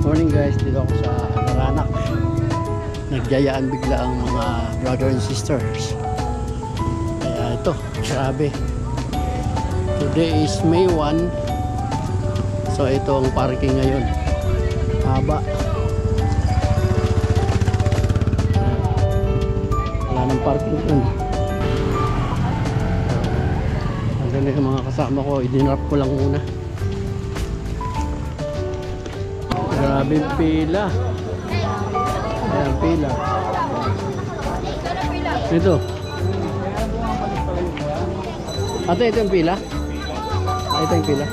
Morning guys, dito ako sa Naranak. Nagyayaan bigla ang mga brother and sisters. Kaya ito, grabe. Today is May 1. So ito ang parking ngayon. Haba. Wala nang parking dun. Hanggang na yung mga kasama ko, idinrap ko lang muna. Grabe pila. Ayan, pila. Ito. Ate, ito yung pila? Ito yung pila.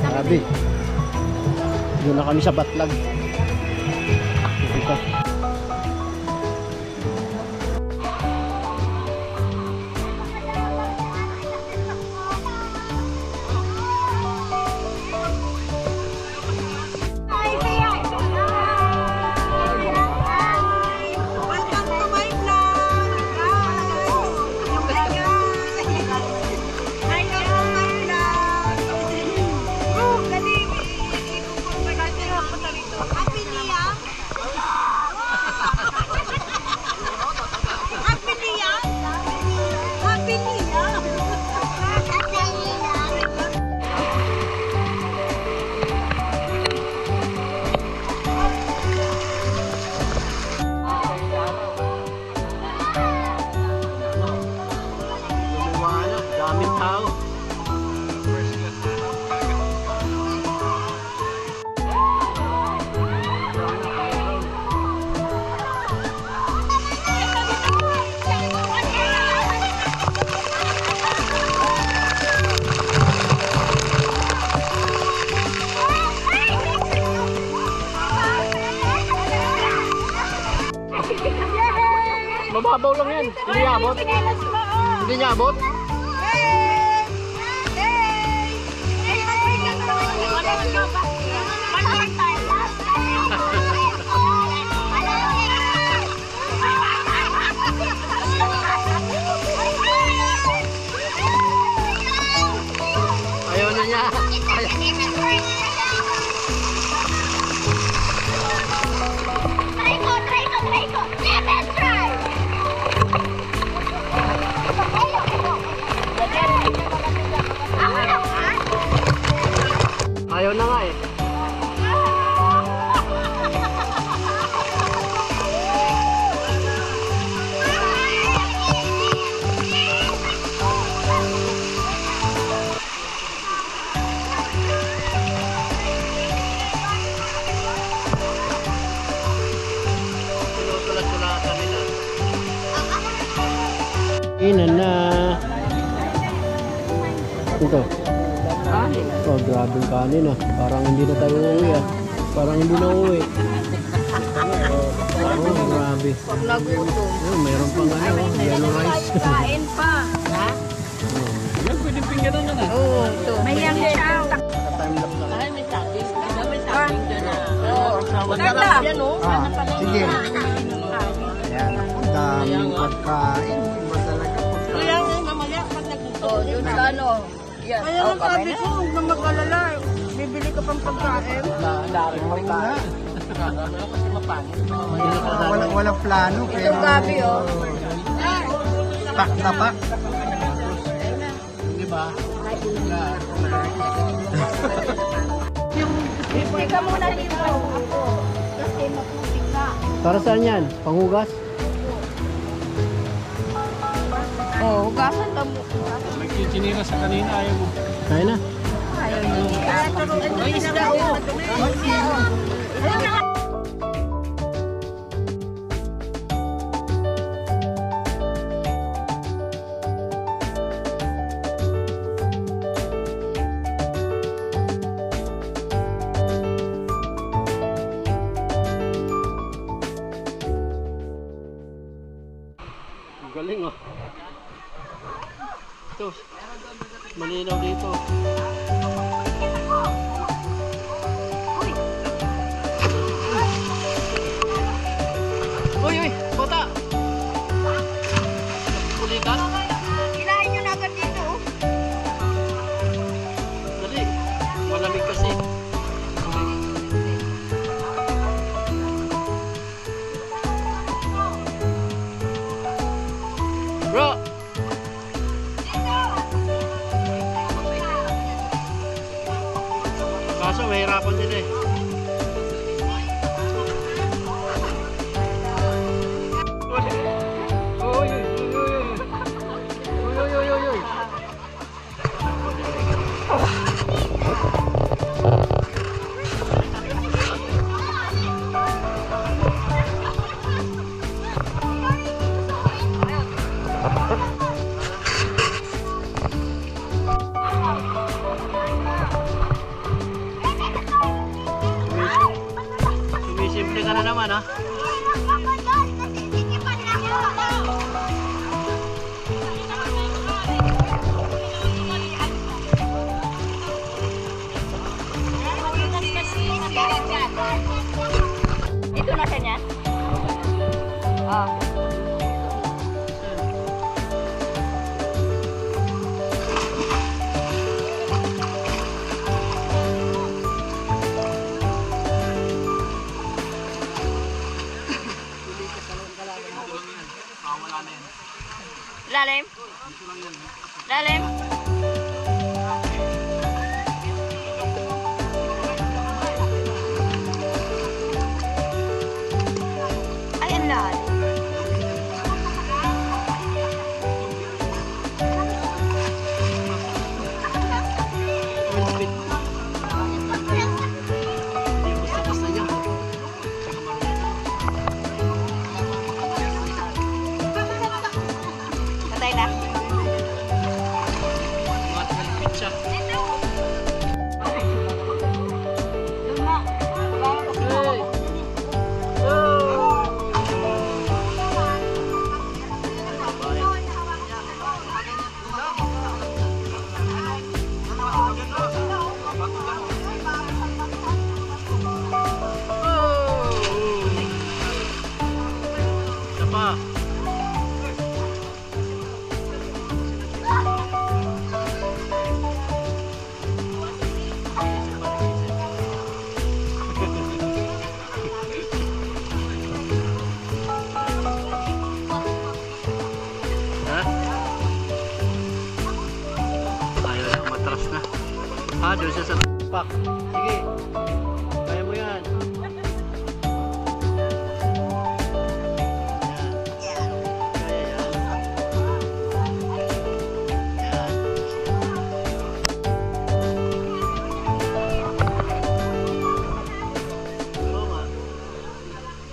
Grabe. Doon na kami sa Batlag. Ito. Daming tao. Mababaw lang yan. Hindi niya abot. Hindi niya abot. Ayaw na niya. Try ko. Never try. Ayaw na nga eh. Sinusulat-sulatan nila. Ina na. Ito. Oh, grabe yung kanin ah. Parang hindi na tayo uuwi ah. Parang hindi na uuwi. Oh, grabe. Pag nagutom. Oh, mayroon pang yellow rice. Kain pa. Ha? Yan, pwedeng pinggan na. Oo, ito. May yang siya. Time lapse na. Ay, may topping. May topping dyan ah. Oo. Maganda. Yan o. Sige. Ayan, ang daming pagkain. Iba talaga pagkain. Kaya nga mamaya pag nagutom. Oo, yun sa ano. Yan. Kaya nga sabi ko, huwag na mag-alala. Bibili ka pang pagkain. Daring Oo nga. Kasi mapangit. Walang plano. Itong gabi o. Pak na pak. Diba? Teka muna dito. Ako. Kasi maputik na. Para saan yan? Panghugas? Oo, hugasan ka mo. May kikinira sa kanina, ayaw mo. Kaya na. Ayaw niya. May isda o. Galing ah. Ito. Malinaw dito. Uy, bata! Kulitan? Kinain nyo na agad dito. Dali. Bro! Kaso mahirapan din eh. Sumisimple ka na naman ha. Ito na kanya? Ah. Lalim? Lalim? Ay, ang lalim. Basta-basta niya. Patay na. Malapit siya. Doon na. Isa pa. Ha? Ayaw na, matras na. Doon siya sa pak. Sige. Kaya mo yan. Yan. Kaya yan. Yan.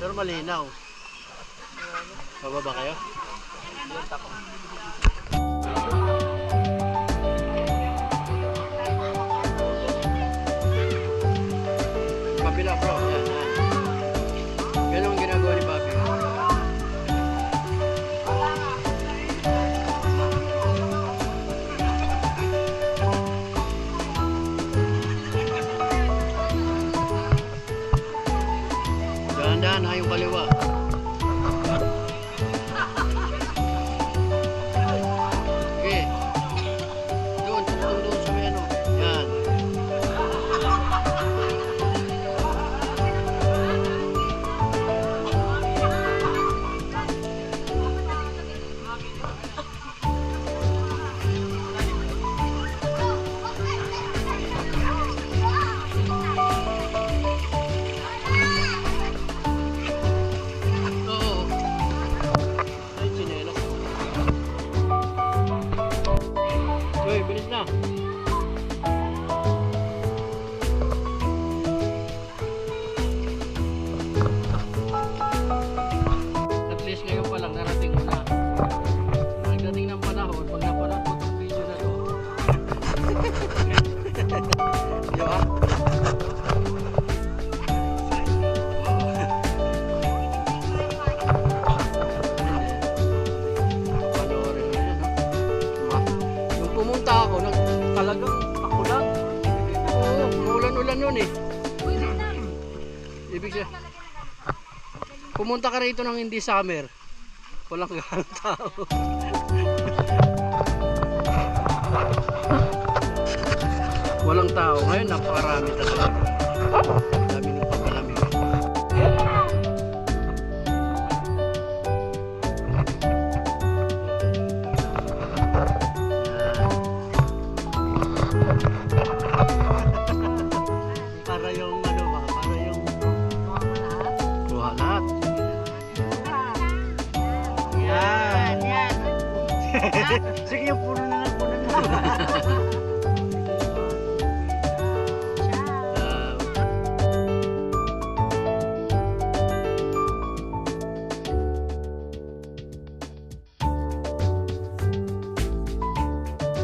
Pero malinaw. Bababa kayo? Kabila bro, yan, yan. Ganun ang ginagawa ni Bobby. Dahan-dahan ha yung kaliwa. Okay. Doon, tungtong doon sa may ano. Yan. Oo. Ay, tsinelas. Uy, bilis na. At least ngayon pa lang narating mo na. Pagdating ng panahon, pag napanood mo itong video na to. Di ba? Panoorin mo yan, ha? Nung pumunta ako, talagang ako lang. Oo, umulan-ulan nun eh. Ibig siya, pumunta ka rito ng hindi summer, walang gaano tao. Walang tao. Ngayon, napakarami talaga. Dami ng papalamig. Sige, yung puno na lang, puno na lang.